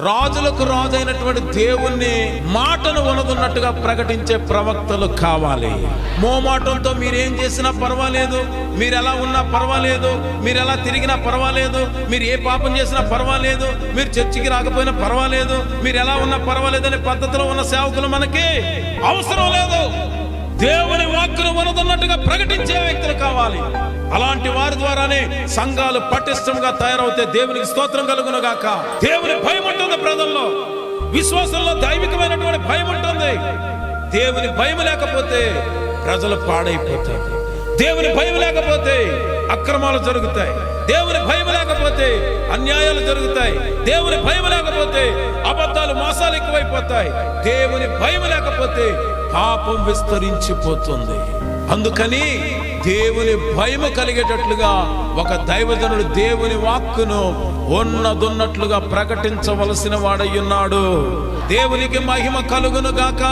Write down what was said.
రాజులకు రాజు అయినటువంటి దేవుణ్ణి మాటను వనదున్నట్టుగా ప్రకటించే ప్రవక్తలు కావాలి. మోమాటంతో మీరేం చేసినా పర్వాలేదు, మీరు ఎలా ఉన్నా పర్వాలేదు, మీరు ఎలా తిరిగినా పర్వాలేదు, మీరు ఏ పాపం చేసినా పర్వాలేదు, మీరు చర్చికి రాకపోయినా పర్వాలేదు, మీరు ఎలా ఉన్నా పర్వాలేదు అనే పద్ధతిలో ఉన్న సేవకులు మనకి అవసరం లేదు. దేవుని వాక్కును వనదున్నట్టుగా ప్రకటించే వ్యక్తులు కావాలి. అలాంటి వారి ద్వారానే సంఘాలు పటిష్టంగా తయారవుతే దేవునికి స్తోత్రం కలుగును గాక. దేవుని భయం ఉంటుంది ప్రజల్లో, విశ్వాసంలో దైవికమైనటువంటి భయం ఉంటుంది. దేవుని భయం లేకపోతే ప్రజలు పాడైపోతారు. దేవుని భయం లేకపోతే అక్రమాలు జరుగుతాయి. దేవుని భయం లేకపోతే అన్యాయాలు జరుగుతాయి. దేవుని భయం లేకపోతే అబద్ధాలు మోసాలు ఎక్కువైపోతాయి. దేవుని భయం లేకపోతే పాపం విస్తరించిపోతుంది. అందుకని దేవుని భయము కలిగేటట్లుగా ఒక దైవజనుడు దేవుని వాక్కును ఉన్నదున్నట్లుగా ప్రకటించవలసిన వాడై ఉన్నాడు. దేవునికి మహిమ కలుగును గాక.